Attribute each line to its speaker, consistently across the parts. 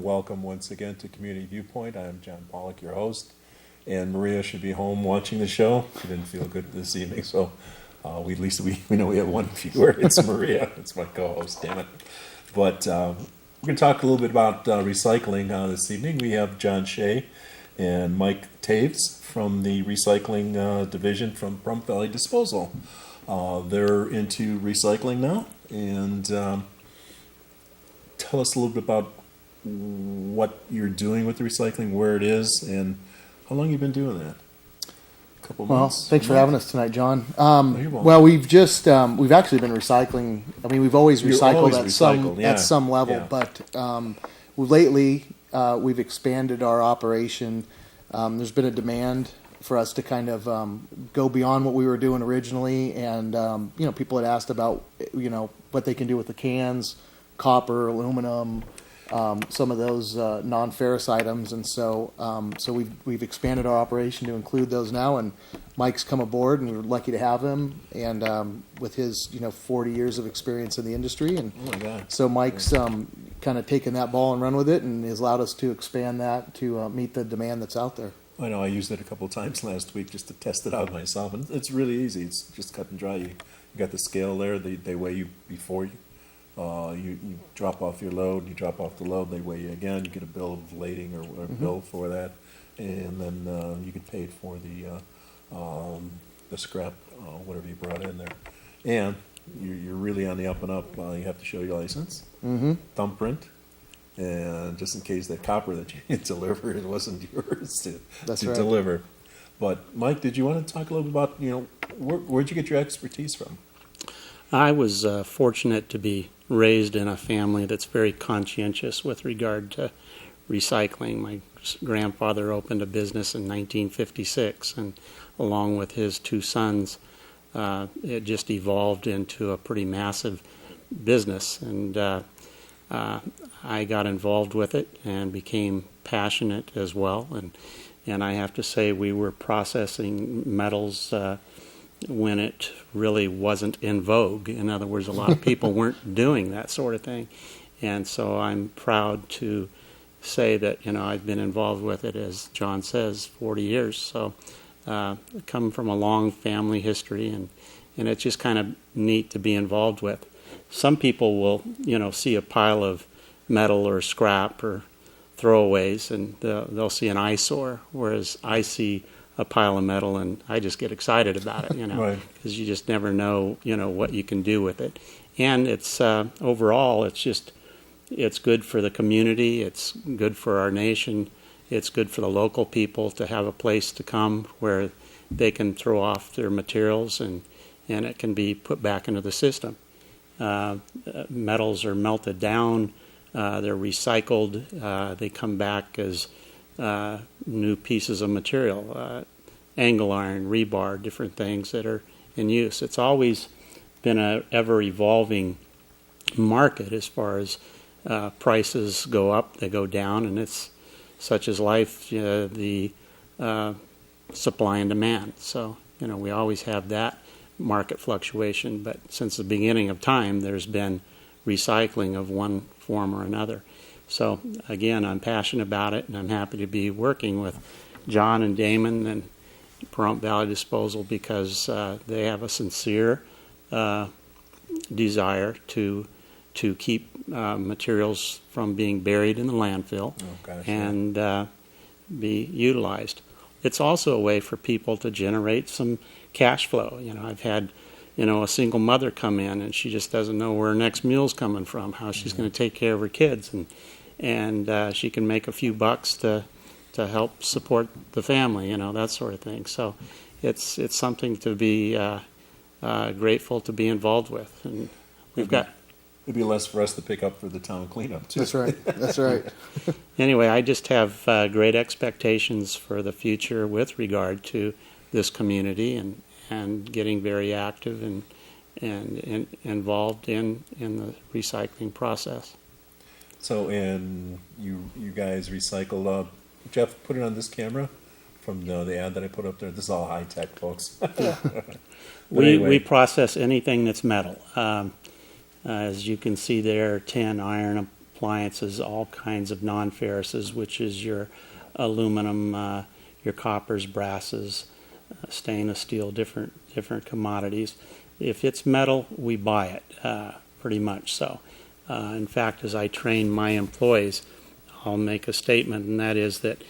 Speaker 1: Welcome once again to Community Viewpoint. I'm John Pollock, your host, and Maria should be home watching the show. She didn't feel good this evening, so at least we know we have one viewer. It's Maria. It's my co-host. Damn it! But we're going to talk a little bit about recycling this evening. We have John Shea and Mike Taves from the recycling division from Pahrump Valley Disposal. They're into recycling now, and tell us a little bit about what you're doing with the recycling, where it is, and how long you've been doing that. A couple months.
Speaker 2: Well, thanks for having us tonight, John.
Speaker 1: You're welcome.
Speaker 2: Well, we've actually been recycling. I mean, we've always recycled at some level,
Speaker 1: Yeah.
Speaker 2: but lately we've expanded our operation. There's been a demand for us to kind of go beyond what we were doing originally, and people had asked about what they can do with the cans, copper, aluminum. Some of those non-ferrous items, and so we've expanded our operation to include those now. And Mike's come aboard, and we're lucky to have him. And with his 40 years of experience in the industry, and
Speaker 1: Oh my God.
Speaker 2: so Mike's kind of taken that ball and run with it, and has allowed us to expand that to meet the demand that's out there.
Speaker 1: I know I used it a couple of times last week just to test it out myself, and it's really easy. It's just cut and dry. You got the scale there. They weigh you before you drop off your load, you drop off the load, they weigh you again, you get a bill of lading or bill for that, and then you get paid for the scrap, whatever you brought in there. And you're really on the up and up. You have to show your license, thumbprint, and just in case that copper that you delivered, it wasn't yours to
Speaker 2: Right.
Speaker 1: deliver. But Mike, did you want to talk a little bit about, where'd you get your expertise from?
Speaker 3: I was fortunate to be raised in a family that's very conscientious with regard to recycling. My grandfather opened a business in 1956, and along with his two sons, it just evolved into a pretty massive business. And I got involved with it and became passionate as well. And I have to say, we were processing metals when it really wasn't in vogue. In other words, a lot of people weren't doing that sort of thing. And so I'm proud to say that, I've been involved with it, as John says, 40 years. So I come from a long family history, and it's just kind of neat to be involved with. Some people will, see a pile of metal or scrap or throwaways, and they'll see an eyesore, whereas I see a pile of metal and I just get excited about it,
Speaker 1: Right.
Speaker 3: because you just never know, what you can do with it. And it's overall, it's good for the community, it's good for our nation, it's good for the local people to have a place to come where they can throw off their materials and it can be put back into the system. Metals are melted down, they're recycled, they come back as new pieces of material, angle iron, rebar, different things that are in use. It's always been an ever-evolving market as far as prices go up, they go down, and it's such as life, the supply and demand. So, we always have that market fluctuation, but since the beginning of time, there's been recycling of one form or another. So, again, I'm passionate about it, and I'm happy to be working with John and Damon and Pahrump Valley Disposal because they have a sincere desire to keep materials from being buried in the landfill and be utilized. It's also a way for people to generate some cash flow. I've had a single mother come in, and she just doesn't know where her next meal's coming from, how she's going to take care of her kids, and she can make a few bucks to help support the family, that sort of thing. So it's something to be grateful to be involved with, and we've got.
Speaker 1: It'd be less for us to pick up for the town cleanup too.
Speaker 2: That's right. That's right.
Speaker 3: Anyway, I just have great expectations for the future with regard to this community and getting very active and involved in the recycling process.
Speaker 1: So, and you guys recycle. Jeff, put it on this camera from the ad that I put up there. This is all high tech, folks.
Speaker 3: We process anything that's metal. As you can see there, tin, iron, appliances, all kinds of non-ferrouses, which is your aluminum, your coppers, brasses, stainless steel, different commodities. If it's metal, we buy it, pretty much so. In fact, as I train my employees, I'll make a statement, and that is that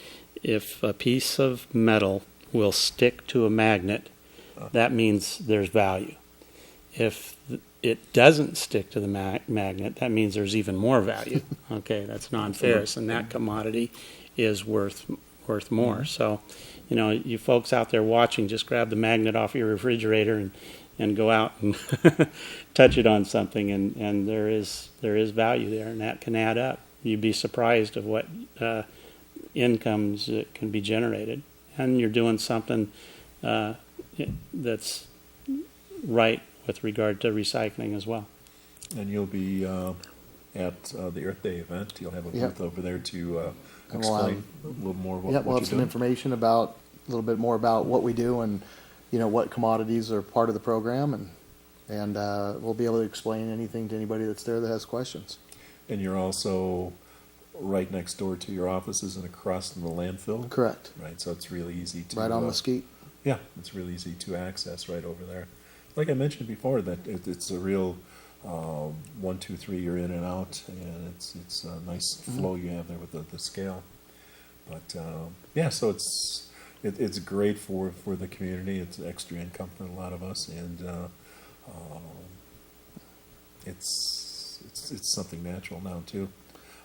Speaker 3: if a piece of metal will stick to a magnet, that means there's value. If it doesn't stick to the magnet, that means there's even more value. Okay, that's non-ferrous, and that commodity is worth more. So, you know, you folks out there watching, just grab the magnet off your refrigerator and go out and touch it on something, and there is value there, and that can add up. You'd be surprised of what incomes can be generated, and you're doing something that's right with regard to recycling as well.
Speaker 1: And you'll be at the Earth Day event. You'll have a booth
Speaker 2: Yep.
Speaker 1: over there to
Speaker 2: And we'll have-
Speaker 1: explain a little more what,
Speaker 2: Yeah,
Speaker 1: what
Speaker 2: we'll
Speaker 1: you're
Speaker 2: have some
Speaker 1: doing.
Speaker 2: information about, a little bit more about what we do and, you know, what commodities are part of the program, and we'll be able to explain anything to anybody that's there that has questions.
Speaker 1: And you're also right next door to your offices and across from the landfill.
Speaker 2: Correct.
Speaker 1: Right, so it's really easy to
Speaker 2: Right on the skeet.
Speaker 1: Yeah, it's really easy to access right over there. Like I mentioned before, that it's a real 1, 2, 3. You're in and out, and it's a nice flow you have there with the scale. But yeah, so it's great for the community. It's extra income for a lot of us, and it's something natural now too.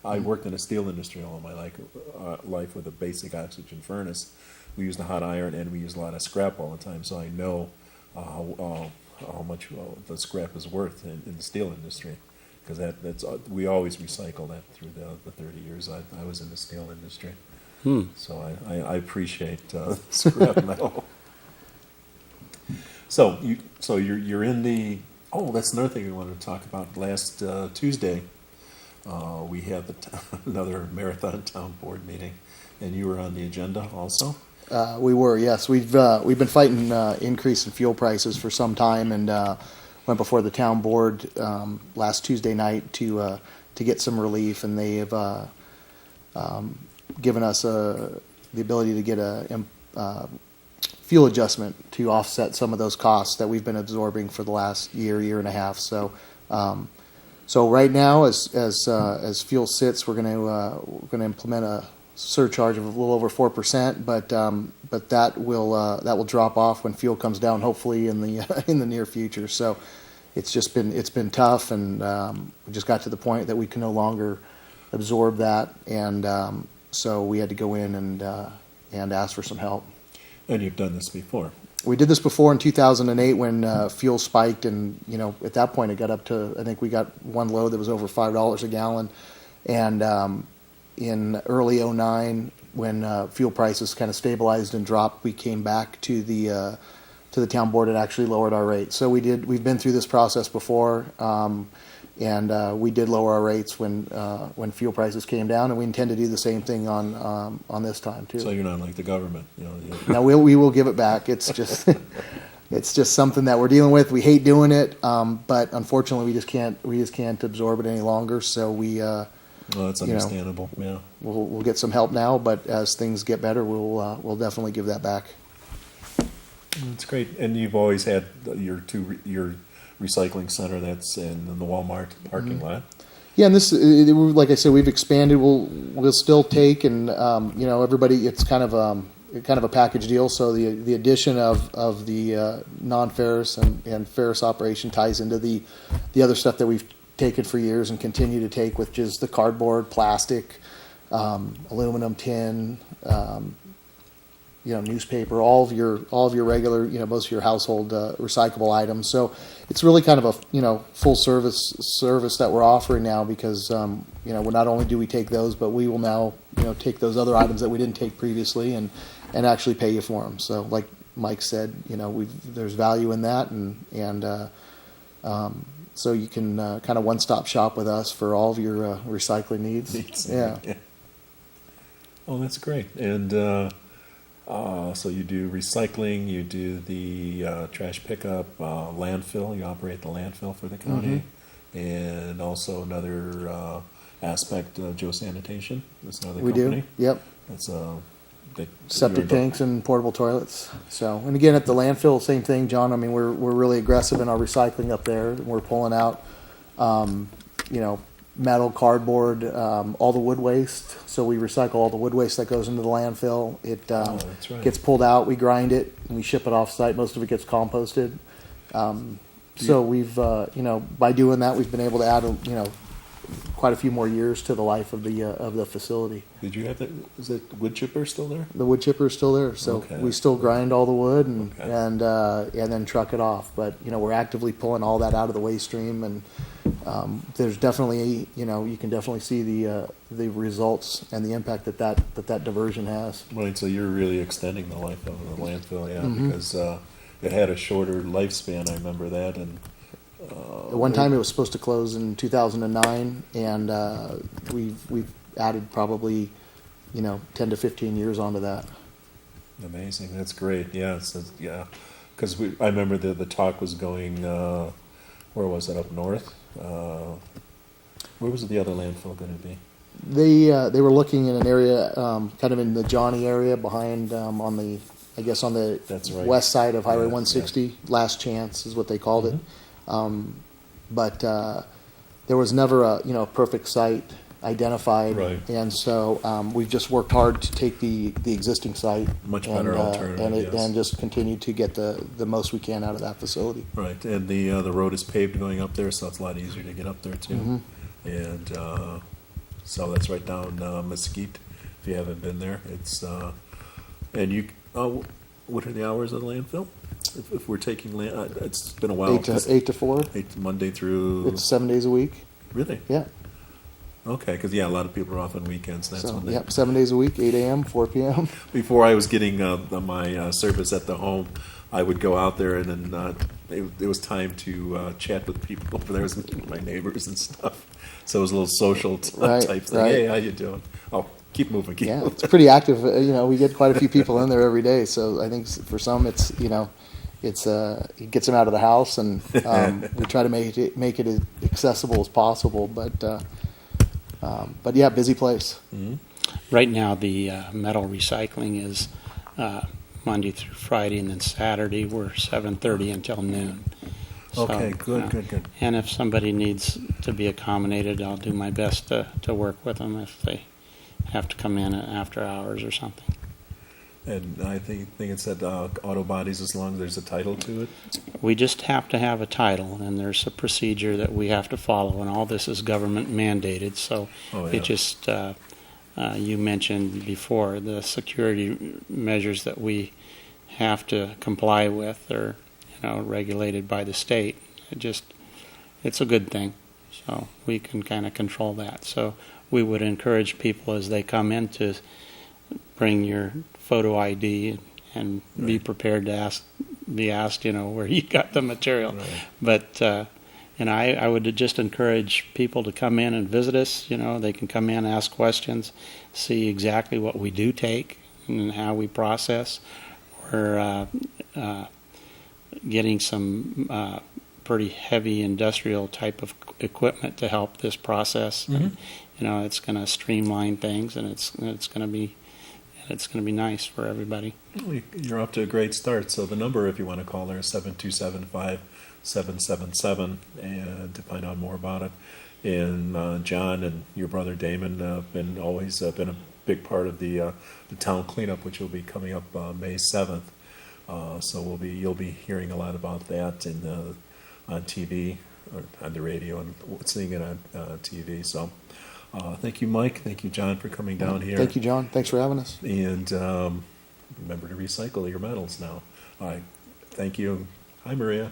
Speaker 1: I worked in the steel industry all of my life with a basic oxygen furnace. We used a hot iron, and we used a lot of scrap all the time, so I know how much the scrap is worth in the steel industry, because that's we always recycle that through the 30 years I was in the steel industry. So I appreciate scrap metal. So you're in the that's another thing we wanted to talk about. Last Tuesday, we had another marathon town board meeting, and you were on the agenda also.
Speaker 2: We were, yes. We've been fighting increase in fuel prices for some time, and went before the town board last Tuesday night to get some relief, and they have given us the ability to get a fuel adjustment to offset some of those costs that we've been absorbing for the last year and a half. So right now, as fuel sits, we're going to implement a surcharge of a little over 4%, but that will drop off when fuel comes down, hopefully in the near future. So it's been tough, and we just got to the point that we can no longer absorb that, and so we had to go in and ask for some help.
Speaker 1: And you've done this before.
Speaker 2: We did this before in 2008 when fuel spiked, and at that point it got up to, I think we got one load that was over $5 a gallon, and in early '09 when fuel prices kind of stabilized and dropped, we came back to the town board and actually lowered our rates. So we've been through this process before, and we did lower our rates when fuel prices came down, and we intend to do the same thing on this time too.
Speaker 1: So you're not like the government,
Speaker 2: Now we will give it back. It's just it's just something that we're dealing with. We hate doing it, but unfortunately we just can't absorb it any longer. So
Speaker 1: Well, that's understandable. Yeah.
Speaker 2: we'll get some help now, but as things get better, we'll definitely give that back.
Speaker 1: That's great. And you've always had your recycling center that's in the Walmart parking lot.
Speaker 2: Yeah, and this, like I said, we've expanded. We'll still take, and everybody. It's kind of a package deal. So the addition of the non-ferrous and ferrous operation ties into the other stuff that we've taken for years and continue to take, which is the cardboard, plastic, aluminum, tin, newspaper, all of your regular, most of your household recyclable items. So it's really kind of a full service that we're offering now, because well, not only do we take those, but we will now take those other items that we didn't take previously and actually pay you for them. So like Mike said, there's value in that, and so you can kind of one-stop shop with us for all of your recycling needs. Yeah.
Speaker 1: Oh, that's great. And so you do recycling, you do the trash pickup, landfill. You operate the landfill for the county, and also another aspect, Joe Sanitation, that's another
Speaker 2: We
Speaker 1: company.
Speaker 2: do, yep.
Speaker 1: That's, they.
Speaker 2: Septic
Speaker 1: you're
Speaker 2: tanks and portable toilets. So, and again, at the landfill, same thing, John. I mean, we're really aggressive in our recycling up there. We're pulling out, you know, metal, cardboard, all the wood waste. So we recycle all the wood waste that goes into the landfill. It
Speaker 1: that's right.
Speaker 2: gets pulled out, we grind it, and we ship it off site. Most of it gets composted. So we've, you know, by doing that, we've been able to add, you know, quite a few more years to the life of the facility.
Speaker 1: Did you have that, is that wood chipper still there?
Speaker 2: The wood chipper is still there, so
Speaker 1: Okay.
Speaker 2: we still grind all the wood and
Speaker 1: Okay.
Speaker 2: and then truck it off. But you know, we're actively pulling all that out of the waste stream, and there's definitely, you know, you can definitely see the results and the impact that diversion has.
Speaker 1: Right, so you're really extending the life of the landfill, yeah,
Speaker 2: Mm-hmm.
Speaker 1: because, it had a shorter lifespan, I remember that, and,
Speaker 2: At one time, it was supposed to close in 2009, and we've added probably, you know, 10 to 15 years onto that.
Speaker 1: amazing, that's great, yeah, so, yeah, because I remember the talk was going, where was it, up north? Where was the other landfill gonna be?
Speaker 2: They were looking in an area, kind of in the Johnny area behind, on the, I guess on the
Speaker 1: That's right.
Speaker 2: west side of Highway
Speaker 1: Yeah,
Speaker 2: 160. Last Chance is what they called it.
Speaker 1: Mm-hmm.
Speaker 2: But there was never a, you know, perfect site identified.
Speaker 1: Right.
Speaker 2: And so we've just worked hard to take the existing site.
Speaker 1: Much
Speaker 2: and,
Speaker 1: better alternative, yes.
Speaker 2: And just continue to get the most we can out of that facility.
Speaker 1: Right, and the road is paved going up there, so it's a lot easier to get up there too.
Speaker 2: Mhm.
Speaker 1: And, so that's right down, Mesquite, if you haven't been there, it's, and you, what are the hours of the landfill? If we're taking it's been a while.
Speaker 2: 8 to 4.
Speaker 1: Monday through,
Speaker 2: It's 7 days a week.
Speaker 1: really?
Speaker 2: Yeah.
Speaker 1: Okay, because, yeah, a lot of people are off on weekends, that's
Speaker 2: So,
Speaker 1: when they.
Speaker 2: yep, 7 days a week, 8 a.m., 4 p.m.
Speaker 1: Before I was getting my service at the home, I would go out there, and then it was time to chat with people over there, with my neighbors and stuff. So it was a little social
Speaker 2: Right,
Speaker 1: type thing.
Speaker 2: right.
Speaker 1: Hey, how you doing? Oh, keep moving, keep
Speaker 2: Yeah,
Speaker 1: moving.
Speaker 2: it's pretty active. You know, we get quite a few people in there every day. So I think for some, it's, you know, it gets them out of the house, and we try to make it as accessible as possible. But yeah, busy place.
Speaker 3: Right now, the metal recycling is Monday through Friday, and then Saturday we're 7:30 until noon. So,
Speaker 1: Okay, good, good, good.
Speaker 3: And if somebody needs to be accommodated, I'll do my best to work with them if they have to come in after hours or something.
Speaker 1: And I think it said auto bodies as long as there's a title to it.
Speaker 3: We just have to have a title, and there's a procedure that we have to follow, and all this is government mandated. So
Speaker 1: Oh, yeah.
Speaker 3: it just, you mentioned before, the security measures that we have to comply with are, you know, regulated by the state. It's a good thing. So we can kind of control that. So we would encourage people as they come in to bring your photo ID and be
Speaker 1: Right.
Speaker 3: prepared to be asked, you know, where you got the material.
Speaker 1: Right.
Speaker 3: But, and I would just encourage people to come in and visit us. You know, they can come in, ask questions, see exactly what we do take and how we process. We're getting some pretty heavy industrial type of equipment to help this process. And, you know, it's going to streamline things, and it's going to be nice for everybody.
Speaker 1: Well, you're off to a great start. So the number, if you want to call there, is 727-5777, and to find out more about it. And John and your brother Damon have been always been a big part of the town cleanup, which will be coming up May 7th. So you'll be hearing a lot about that on TV, or on the radio, and seeing it on TV. So thank you, Mike. Thank you, John, for coming down here.
Speaker 2: Thank you, John. Thanks for having us.
Speaker 1: And remember to recycle your metals now. All right. Thank you. Hi, Maria.